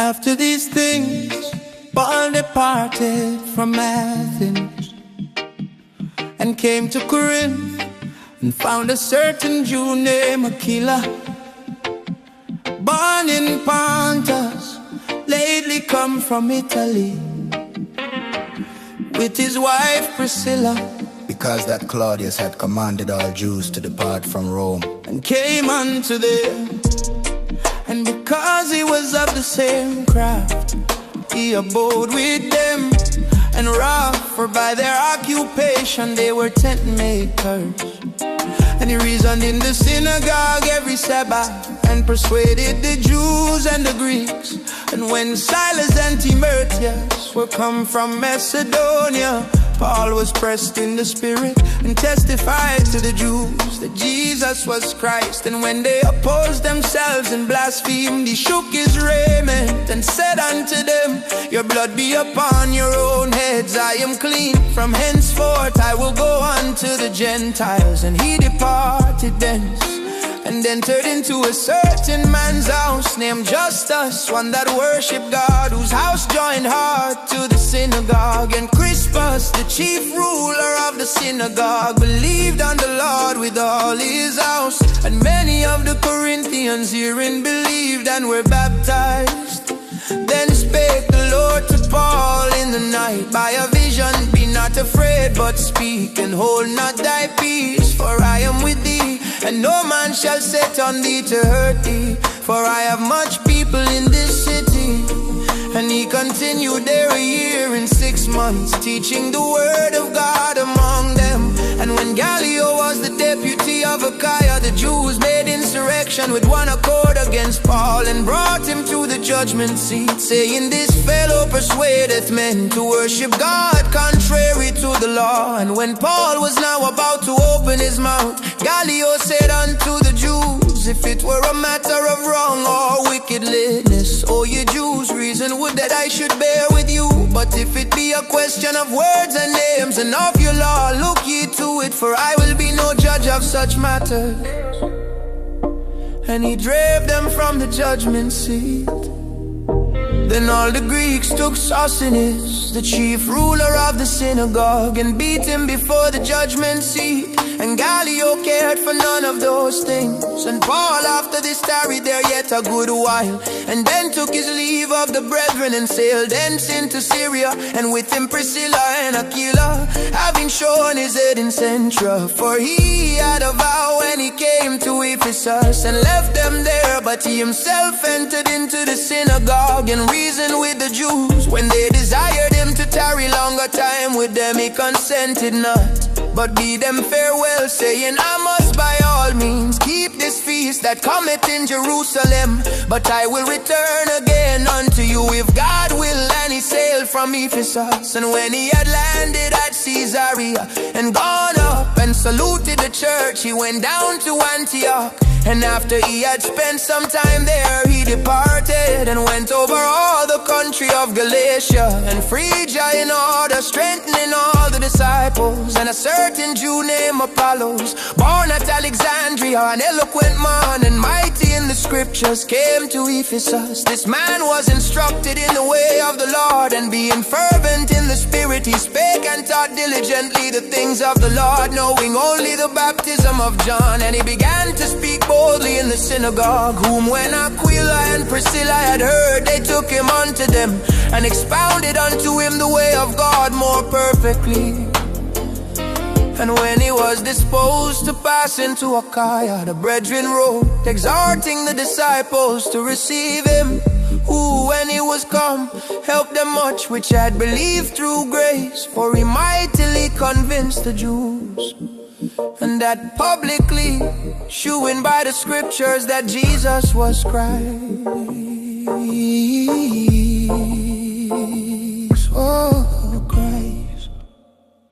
After these things, Paul departed from Athens and came to Corinth, and found a certain Jew named Aquila, born in Pontus, lately come from Italy, with his wife Priscilla, because that Claudius had commanded all Jews to depart from Rome, and came unto them. And because he was of the same craft, he abode with them, and rough, for by their occupation they were tent makers. And he reasoned in the synagogue every Sabbath, and persuaded the Jews and the Greeks. And when Silas and Timotheus were come from Macedonia, Paul was pressed in the spirit, and testified to the Jews that Jesus was Christ. And when they opposed themselves and blasphemed, he shook his raiment and said unto them, your blood be upon your own heads, I am clean. From henceforth I will go unto the Gentiles. And he departed thence, and entered into a certain man's house named Justus, one that worshipped God, whose house joined hard to the synagogue. And Crispus, the chief ruler of the synagogue, believed on the Lord with all his house. And many of the Corinthians hearing believed and were baptized. Then spake the Lord to Paul in the night by a vision, be not afraid, but speak, and hold not thy peace, for I am with thee, and no man shall set on thee to hurt thee, for I have much people in this city. And he continued there 1 year and 6 months, teaching the word of God among them. And when Gallio was the deputy of Achaia, the Jews made insurrection with one accord against Paul, and brought him to the judgment seat, saying, this fellow persuadeth men to worship God contrary to the law. And when Paul was now about to open his mouth, Gallio said unto the Jews, if it were a matter of wrong or wickedness, O ye Jews, reason would that I should bear with you. But if it be a question of words and names and of your law, look ye to it, for I will be no judge of such matters. And he drave them from the judgment seat. Then all the Greeks took Sosthenes, the chief ruler of the synagogue, and beat him before the judgment seat. And Gallio cared for none of those things. And Paul after this tarried there yet a good while, and then took his leave of the brethren, and sailed thence into Syria, and with him Priscilla and Aquila, having shorn his head in Centra. For he had a vow when he came to Ephesus, and left them there, but he himself entered into the synagogue, and reasoned with the Jews. When they desired him to tarry longer time with them, he consented not, but bid them farewell, saying, I must by all means keep this feast that cometh in Jerusalem, but I will return again unto you if God will. And he sailed from Ephesus, and when he had landed at Caesarea, and gone up and saluted the church, he went down to Antioch. And after he had spent some time there, he departed, and went over all the country of Galatia and Phrygia in order, strengthening all the disciples. And a certain Jew named Apollos, born at Alexandria, an eloquent man and mighty in the scriptures, came to Ephesus. This man was instructed in the way of the Lord, and being fervent in the spirit, he spake and taught diligently the things of the Lord, knowing only the baptism of John. And he began to speak boldly in the synagogue, whom when Aquila and Priscilla had heard, they took him unto them, and expounded unto him the way of God more perfectly. And when he was disposed to pass into Achaia, the brethren wrote, exhorting the disciples to receive him, who when he was come helped them much which had believed through grace. For he mightily convinced the Jews, and that publicly, shewing by the scriptures that Jesus was Christ.